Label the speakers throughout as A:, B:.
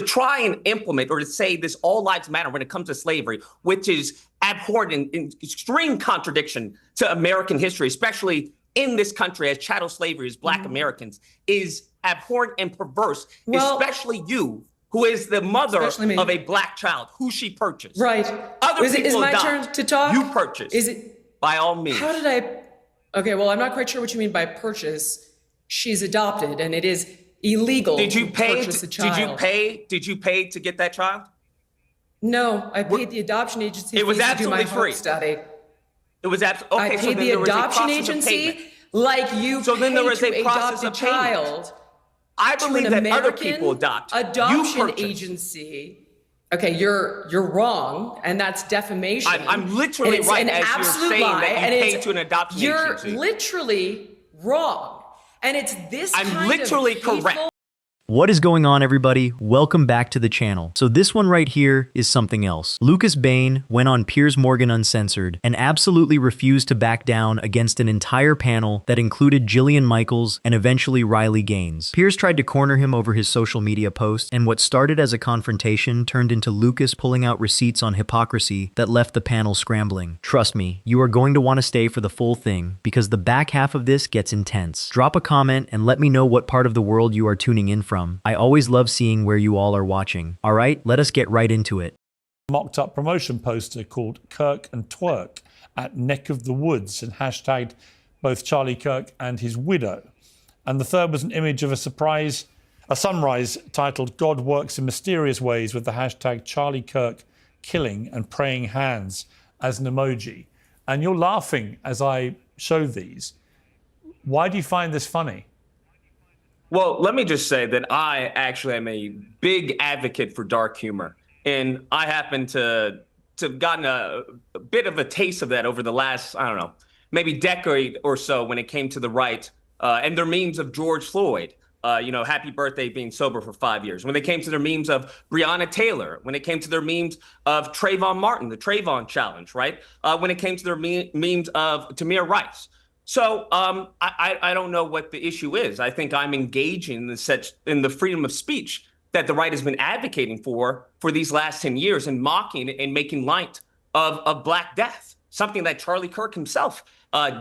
A: try and implement or to say this all lives matter when it comes to slavery, which is abhorrent and in extreme contradiction to American history, especially in this country as chattel slavery as Black Americans, is abhorrent and perverse, especially you, who is the mother of a Black child, who she purchased.
B: Right.
A: Other people
B: is my
A: adopt.
B: turn to talk?
A: You purchased.
B: Is it?
A: By all means.
B: How did I? Okay, well, I'm not quite sure what you mean by purchase. She's adopted, and it is illegal to purchase a child.
A: Did you pay to get that child?
B: No, I paid the adoption agency.
A: It was absolutely free.
B: Study.
A: It was absolutely okay.
B: I paid the adoption agency like you. So then there was a process of child.
A: I believe that other people adopt.
B: Adoption agency. Okay, you're wrong, and that's defamation.
A: I'm literally right as you're saying that you paid to an adoption agency.
B: You're literally wrong, and it's this.
A: I'm literally correct.
C: What is going on, everybody? Welcome back to the channel. So this one right here is something else. Lucas Beyn went on Piers Morgan Uncensored and absolutely refused to back down against an entire panel that included Jillian Michaels and eventually Riley Gaines. Piers tried to corner him over his social media post, and what started as a confrontation turned into Lucas pulling out receipts on hypocrisy that left the panel scrambling. Trust me, you are going to want to stay for the full thing because the back half of this gets intense. Drop a comment and let me know what part of the world you are tuning in from. I always love seeing where you all are watching. All right, let us get right into it.
D: Mocked up promotion poster called Kirk and Twerk at Neck of the Woods and hashtagged both Charlie Kirk and his widow. And the third was an image of a sunrise titled God Works in Mysterious Ways with the hashtag Charlie Kirk killing and praying hands as an emoji. And you're laughing as I show these. Why do you find this funny?
A: Well, let me just say that I actually am a big advocate for dark humor. And I happen to have gotten a bit of a taste of that over the last, I don't know, maybe decade or so when it came to the right and their memes of George Floyd, happy birthday being sober for 5 years. When they came to their memes of Breonna Taylor, when it came to their memes of Trayvon Martin, the Trayvon challenge, right? When it came to their memes of Tamir Rice. So I don't know what the issue is. I think I'm engaging in the freedom of speech that the right has been advocating for these last 10 years and mocking and making light of Black death, something that Charlie Kirk himself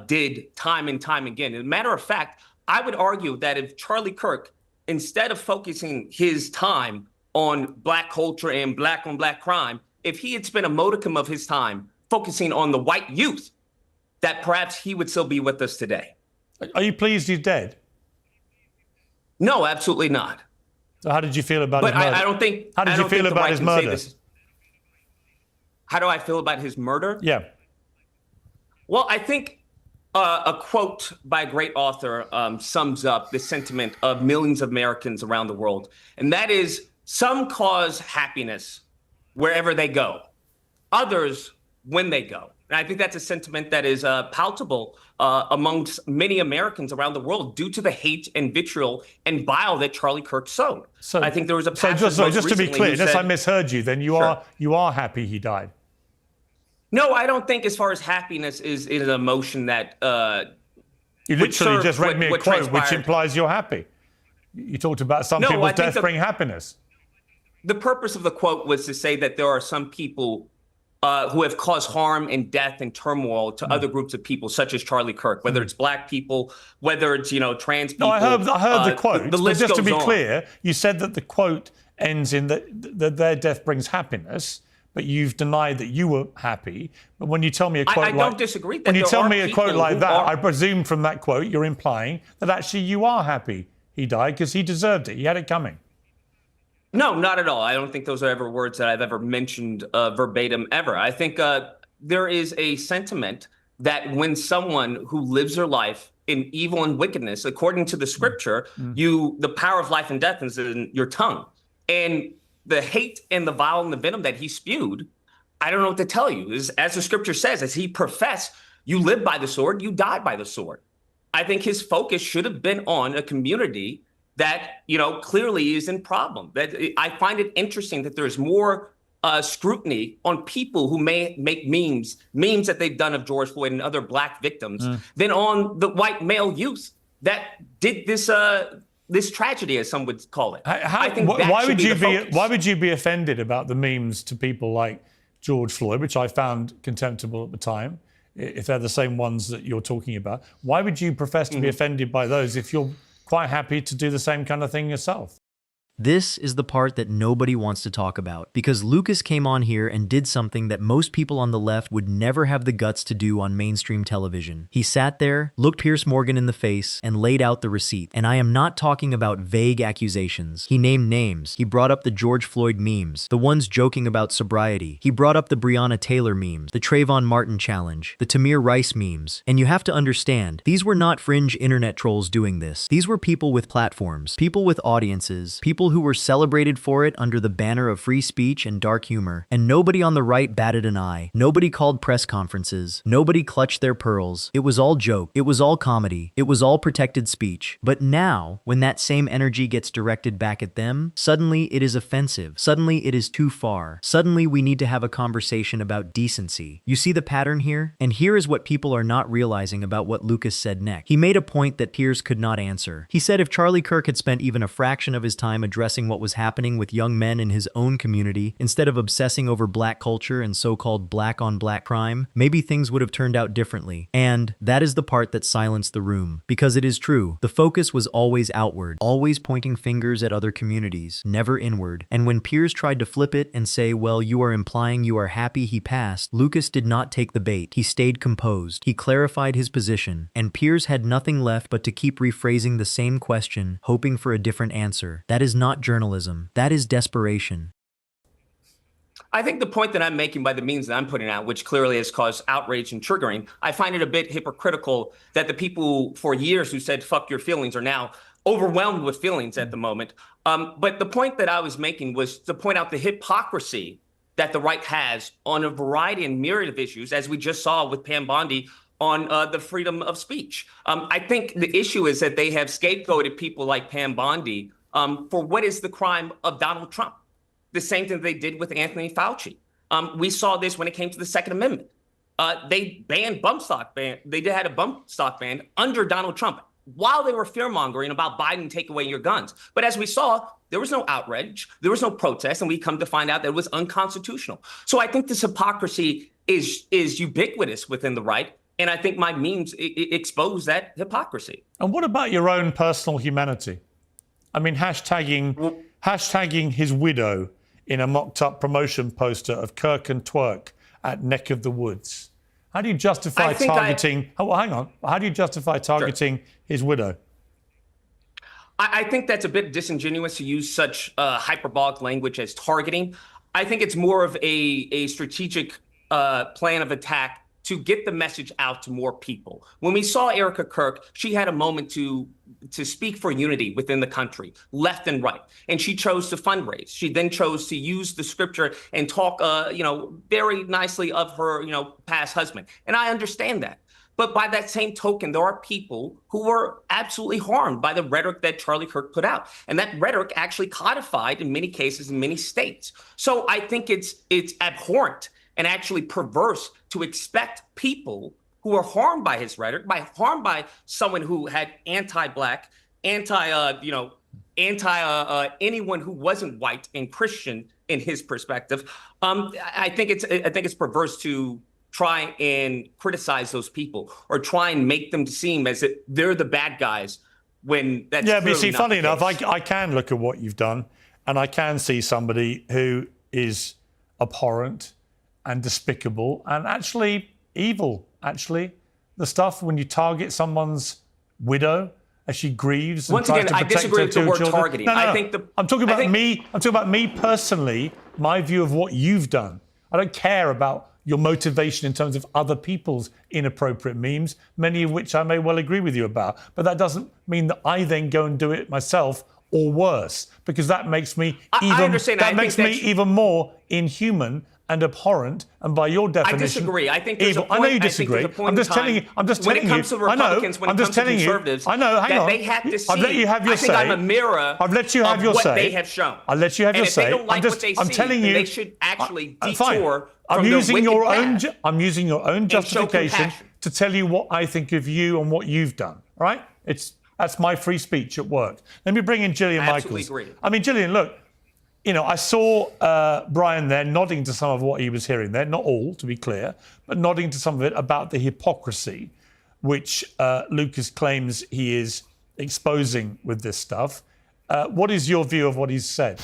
A: did time and time again. As a matter of fact, I would argue that if Charlie Kirk, instead of focusing his time on Black culture and Black on Black crime, if he had spent a modicum of his time focusing on the white youth, that perhaps he would still be with us today.
D: Are you pleased he's dead?
A: No, absolutely not.
D: So how did you feel about his murder?
A: I don't think.
D: How did you feel about his murder?
A: How do I feel about his murder?
D: Yeah.
A: Well, I think a quote by a great author sums up the sentiment of millions of Americans around the world, and that is, some cause happiness wherever they go, others when they go. And I think that's a sentiment that is palpable amongst many Americans around the world due to the hate and vitriol and bile that Charlie Kirk sowed. So I think there was a pastor
D: just to be clear, unless I misheard you, then you are happy he died.
A: No, I don't think as far as happiness is an emotion that
D: you literally just read me a quote which implies you're happy. You talked about some people's death bring happiness.
A: The purpose of the quote was to say that there are some people who have caused harm and death and turmoil to other groups of people, such as Charlie Kirk, whether it's Black people, whether it's, trans people.
D: No, I heard the quote.
A: The list
D: just to be
A: goes on.
D: clear, you said that the quote ends in that their death brings happiness, but you've denied that you were happy. But when you tell me a quote
A: I don't disagree.
D: When you tell me a quote like that, I presume from that quote you're implying that actually you are happy he died because he deserved it. He had it coming.
A: No, not at all. I don't think those are ever words that I've ever mentioned verbatim ever. I think there is a sentiment that when someone who lives their life in evil and wickedness, according to the scripture, the power of life and death is in your tongue. And the hate and the vile and the venom that he spewed, I don't know what to tell you. As the scripture says, as he professed, you live by the sword, you die by the sword. I think his focus should have been on a community that, clearly is in problem. That I find it interesting that there's more scrutiny on people who may make memes that they've done of George Floyd and other Black victims than on the white male youth that did this this tragedy, as some would call it.
D: Why would you be offended about the memes to people like George Floyd, which I found contemptible at the time, if they're the same ones that you're talking about? Why would you profess to be offended by those if you're quite happy to do the same kind of thing yourself?
C: This is the part that nobody wants to talk about, because Lucas came on here and did something that most people on the left would never have the guts to do on mainstream television. He sat there, looked Piers Morgan in the face, and laid out the receipt. And I am not talking about vague accusations. He named names. He brought up the George Floyd memes, the ones joking about sobriety. He brought up the Breonna Taylor memes, the Trayvon Martin challenge, the Tamir Rice memes. And you have to understand, these were not fringe internet trolls doing this. These were people with platforms, people with audiences, people who were celebrated for it under the banner of free speech and dark humor, and nobody on the right batted an eye. Nobody called press conferences. Nobody clutched their pearls. It was all joke. It was all comedy. It was all protected speech. But now, when that same energy gets directed back at them, suddenly it is offensive. Suddenly it is too far. Suddenly we need to have a conversation about decency. You see the pattern here? And here is what people are not realizing about what Lucas said next. He made a point that Piers could not answer. He said if Charlie Kirk had spent even a fraction of his time addressing what was happening with young men in his own community, instead of obsessing over black culture and so-called black-on-black crime, maybe things would have turned out differently. And that is the part that silenced the room. Because it is true, the focus was always outward, always pointing fingers at other communities, never inward. And when Piers tried to flip it and say, well, you are implying you are happy he passed, Lucas did not take the bait. He stayed composed. He clarified his position. And Piers had nothing left but to keep rephrasing the same question, hoping for a different answer. That is not journalism. That is desperation.
A: I think the point that I'm making by the means that I'm putting out, which clearly has caused outrage and triggering, I find it a bit hypocritical that the people for years who said fuck your feelings are now overwhelmed with feelings at the moment. But the point that I was making was to point out the hypocrisy that the right has on a variety and myriad of issues, as we just saw with Pam Bondi on the freedom of speech. I think the issue is that they have scapegoated people like Pam Bondi for what is the crime of Donald Trump. The same thing they did with Anthony Fauci. We saw this when it came to the Second Amendment. They banned bump stock ban. They had a bump stock ban under Donald Trump while they were fear-mongering about Biden take away your guns. But as we saw, there was no outrage, there was no protest, and we come to find out that it was unconstitutional. So I think this hypocrisy is ubiquitous within the right. And I think my memes expose that hypocrisy.
D: And what about your own personal humanity? I mean, hashtagging his widow in a mocked-up promotion poster of Kirk and Twerk at Neck of the Woods. How do you justify targeting? Hang on. How do you justify targeting his widow?
A: I think that's a bit disingenuous to use such hyperbolic language as targeting. I think it's more of a strategic plan of attack to get the message out to more people. When we saw Erica Kirk, she had a moment to speak for unity within the country, left and right, and she chose to fundraise. She then chose to use the scripture and talk, very nicely of her, past husband. And I understand that. But by that same token, there are people who were absolutely harmed by the rhetoric that Charlie Kirk put out. And that rhetoric actually codified in many cases in many states. So I think it's abhorrent and actually perverse to expect people who are harmed by his rhetoric, harmed by someone who had anti-black, anyone who wasn't white and Christian in his perspective. I think it's perverse to try and criticize those people or try and make them seem as if they're the bad guys when that's
D: but you see, funny enough,
A: I
D: can look at what you've done and I can see somebody who is abhorrent and despicable and actually evil. Actually, the stuff when you target someone's widow as she grieves and
A: once
D: tries
A: again,
D: to
A: I
D: protect
A: disagree
D: her
A: with the
D: two
A: word
D: children.
A: targeting.
D: No. I'm talking about me personally, my view of what you've done. I don't care about your motivation in terms of other people's inappropriate memes, many of which I may well agree with you about. But that doesn't mean that I then go and do it myself or worse, because that makes me even more inhuman and abhorrent, and by your definition,
A: I disagree. I think there's
D: evil.
A: a point,
D: I know you disagree.
A: I'm just telling you.
D: When
A: it comes to Republicans, when it comes to conservatives, they have to see.
D: I've let you have your say.
A: I think I'm a mirror.
D: I've let you have your
A: what
D: say.
A: they have shown.
D: I'll let you have your say.
A: And if they don't like what they see, then they should actually detour from their wicked path.
D: I'm using your own justification to tell you what I think of you and what you've done. All right? That's my free speech at work. Let me bring in Jillian Michaels.
A: Absolutely agree.
D: I mean, Jillian, look, you know, I saw Brian there nodding to some of what he was hearing there, not all, to be clear, but nodding to some of it about the hypocrisy which Lucas claims he is exposing with this stuff. What is your view of what he's said?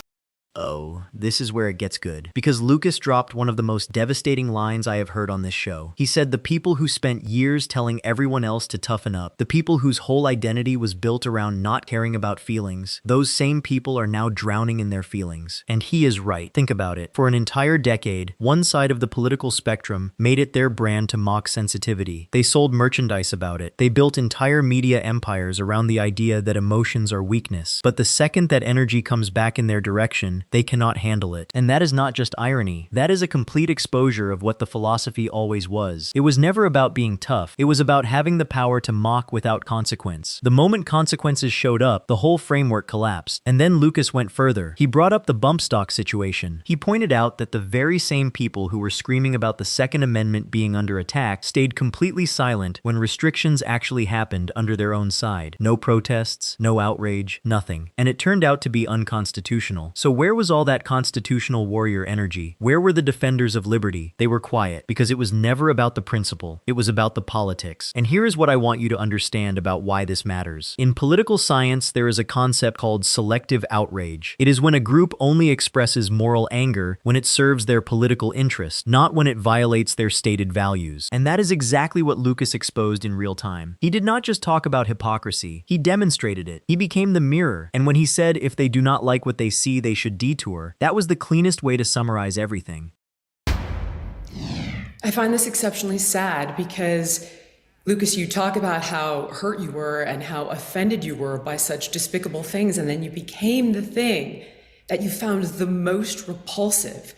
C: Oh, this is where it gets good. Because Lucas dropped one of the most devastating lines I have heard on this show. He said the people who spent years telling everyone else to toughen up, the people whose whole identity was built around not caring about feelings, those same people are now drowning in their feelings. And he is right. Think about it. For an entire decade, one side of the political spectrum made it their brand to mock sensitivity. They sold merchandise about it. They built entire media empires around the idea that emotions are weakness. But the second that energy comes back in their direction, they cannot handle it. And that is not just irony. That is a complete exposure of what the philosophy always was. It was never about being tough. It was about having the power to mock without consequence. The moment consequences showed up, the whole framework collapsed. And then Lucas went further. He brought up the bump stock situation. He pointed out that the very same people who were screaming about the Second Amendment being under attack stayed completely silent when restrictions actually happened under their own side. No protests, no outrage, nothing. And it turned out to be unconstitutional. So where was all that constitutional warrior energy? Where were the defenders of liberty? They were quiet because it was never about the principle. It was about the politics. And here is what I want you to understand about why this matters. In political science, there is a concept called selective outrage. It is when a group only expresses moral anger when it serves their political interest, not when it violates their stated values. And that is exactly what Lucas exposed in real time. He did not just talk about hypocrisy, he demonstrated it. He became the mirror. And when he said if they do not like what they see, they should detour, that was the cleanest way to summarize everything.
B: I find this exceptionally sad because, Lucas, you talk about how hurt you were and how offended you were by such despicable things, and then you became the thing that you found the most repulsive,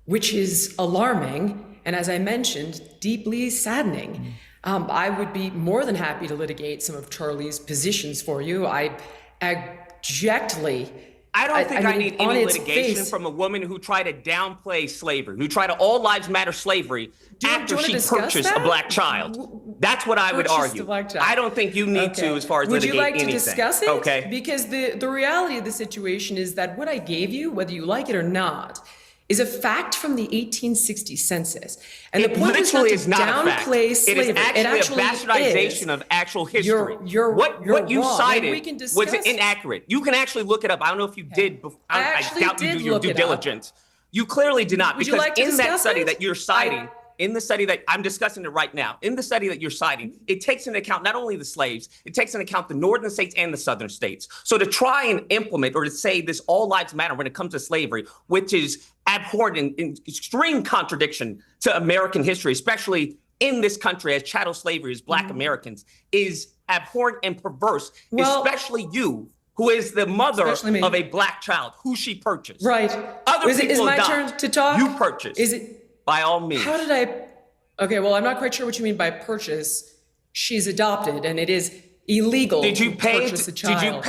B: which is alarming, and as I mentioned, deeply saddening. I would be more than happy to litigate some of Charlie's positions for you. I abjectly...
A: I don't think I need any litigation from a woman who tried to downplay slavery, who tried to all lives matter slavery after she purchased a black child. That's what I would argue. I don't think you need to as far as litigate anything.
B: Would you like to discuss it?
A: Okay.
B: Because the reality of the situation is that what I gave you, whether you like it or not, is a fact from the 1860 census. And the point was not to downplay slavery.
A: It is actually a bastardization of actual history. What you cited was inaccurate. You can actually look it up. I don't know if you did. I doubt you do your due diligence. You clearly did not, because in that study that you're citing, in the study that I'm discussing it right now, in the study that you're citing, it takes into account not only the slaves, it takes into account the northern states and the southern states. So to try and implement or to say this all lives matter when it comes to slavery, which is abhorrent and in extreme contradiction to American history, especially in this country as chattel slavery as Black Americans, is abhorrent and perverse, especially you, who is the mother of a Black child, who she purchased.
B: Right.
A: Other people
B: is my
A: adopt.
B: turn to talk?
A: You purchased.
B: Is it?
A: By all means.
B: How did I? Okay, well, I'm not quite sure what you mean by purchase. She's adopted, and it is illegal to purchase a child.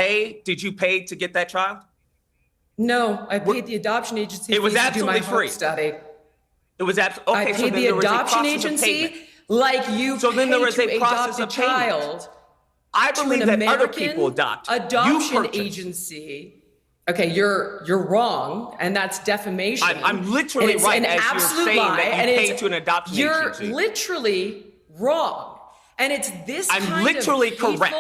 A: Did you pay to get that child?
B: No, I paid the adoption agency.
A: It was absolutely free.
B: Study.
A: It was absolutely okay.
B: I paid the adoption agency like you. So then there was a process of child.
A: I believe that other people adopt.
B: Adoption agency. Okay, you're wrong, and that's defamation.
A: I'm literally right as you're saying that you paid to an adoption agency.
B: You're literally wrong, and it's this.
A: I'm literally correct.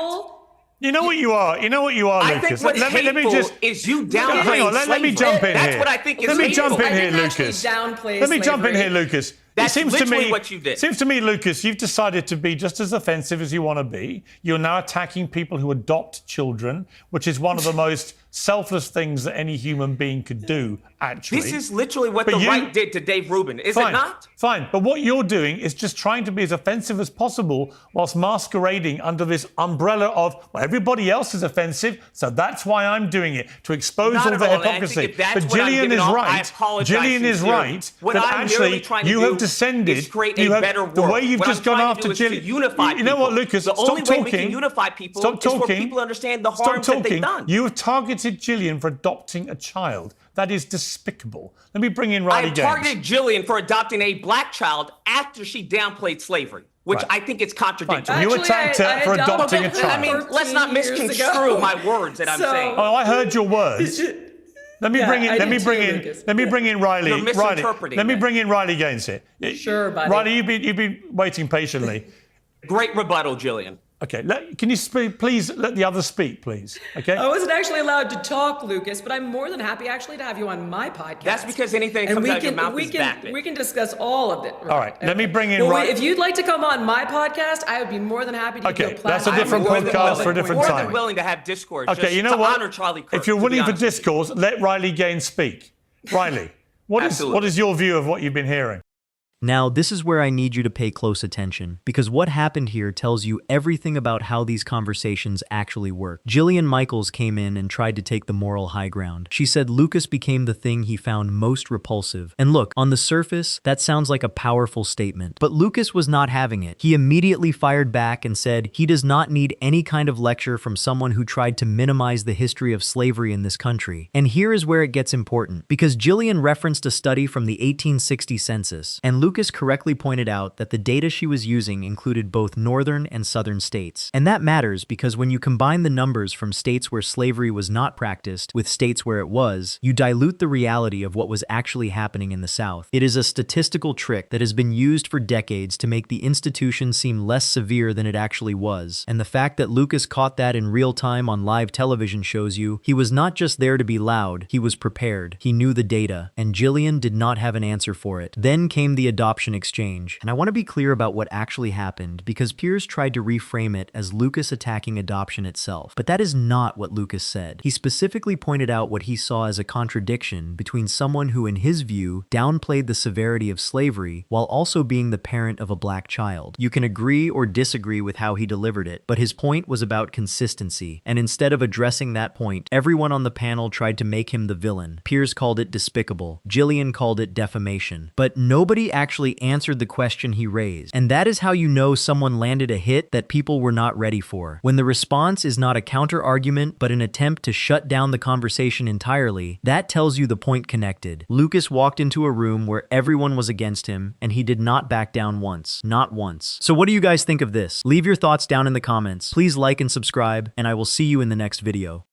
D: You know what you are. You know what you are, Lucas.
A: I think what's hateful is you downplaying
D: Hang on, let me jump in here.
A: That's what I think is
D: hateful. Let me jump in here,
B: Lucas.
D: Let me jump in here, Lucas.
A: That's
D: seems
A: literally
D: to me,
A: what you did.
D: Seems to me, Lucas, you've decided to be just as offensive as you want to be. You're now attacking people who adopt children, which is one of the most selfless things that any human being could do, actually.
A: This is literally what the right did to Dave Rubin, is it not?
D: Fine, but what you're doing is just trying to be as offensive as possible whilst masquerading under this umbrella of, well, everybody else is offensive, so that's why I'm doing it, to expose all the hypocrisy. But Gillian is right. Gillian is right that actually you have descended. The way you've just gone after Gillian. You know what, Lucas?
A: The only way we can unify people is for people to understand the harms that they've done.
D: You have targeted Gillian for adopting a child. That is despicable. Let me bring in Riley Gaines.
A: I targeted Jillian for adopting a Black child after she downplayed slavery. which
D: Right.
A: I think it's contradictory.
D: You
B: Actually,
D: attacked her for adopting a
A: I
D: child.
A: mean, let's not
B: 14 years
A: misconstrue
B: ago.
A: my words that I'm saying.
D: Oh, I heard your words. Let me
B: Yeah,
D: bring in.
B: I
D: Let me
B: did
D: bring
B: too,
D: in.
B: Lucas.
D: Let me bring in Riley.
A: You're
D: Riley.
A: misinterpreting
D: Let me
A: that.
D: bring in Riley Gaines here.
B: Sure, buddy.
D: Riley, you've been waiting patiently.
A: Great rebuttal, Jillian.
D: Okay. Can you please let the others speak, please? Okay.
B: I wasn't actually allowed to talk, Lucas, but I'm more than happy actually to have you on my podcast.
A: That's because anything that comes out of your mouth is vapid.
B: We can discuss all of it.
D: All right. Let me bring in
B: Well,
D: Riley.
B: if you'd like to come on my podcast, I would be more than happy to give you a
D: Okay,
B: platform.
D: that's a different
A: I'm more than
D: podcast
A: willing-
D: for a different
A: more
D: time.
A: than willing to have discourse.
D: Okay,
A: just
D: you know
A: to
D: what?
A: honor Charlie Kirk.
D: If you're
A: to be
D: willing for
A: honest with you.
D: discourse, let Riley Gaines speak. Riley, what
A: Absolutely.
D: is your view of what you've been hearing?
C: Now, this is where I need you to pay close attention, because what happened here tells you everything about how these conversations actually work. Jillian Michaels came in and tried to take the moral high ground. She said Lucas became the thing he found most repulsive. And look, on the surface, that sounds like a powerful statement. But Lucas was not having it. He immediately fired back and said he does not need any kind of lecture from someone who tried to minimize the history of slavery in this country. And here is where it gets important, because Jillian referenced a study from the 1860 census, and Lucas correctly pointed out that the data she was using included both northern and southern states. And that matters because when you combine the numbers from states where slavery was not practiced with states where it was, you dilute the reality of what was actually happening in the South. It is a statistical trick that has been used for decades to make the institution seem less severe than it actually was. And the fact that Lucas caught that in real time on live television shows you he was not just there to be loud, he was prepared. He knew the data, and Jillian did not have an answer for it. Then came the adoption exchange. And I want to be clear about what actually happened because Piers tried to reframe it as Lucas attacking adoption itself. But that is not what Lucas said. He specifically pointed out what he saw as a contradiction between someone who, in his view, downplayed the severity of slavery while also being the parent of a black child. You can agree or disagree with how he delivered it, but his point was about consistency. And instead of addressing that point, everyone on the panel tried to make him the villain. Piers called it despicable. Jillian called it defamation. But nobody actually answered the question he raised. And that is how you know someone landed a hit that people were not ready for. When the response is not a counter-argument, but an attempt to shut down the conversation entirely, that tells you the point connected. Lucas walked into a room where everyone was against him, and he did not back down once. Not once. So what do you guys think of this? Leave your thoughts down in the comments. Please like and subscribe, and I will see you in the next video.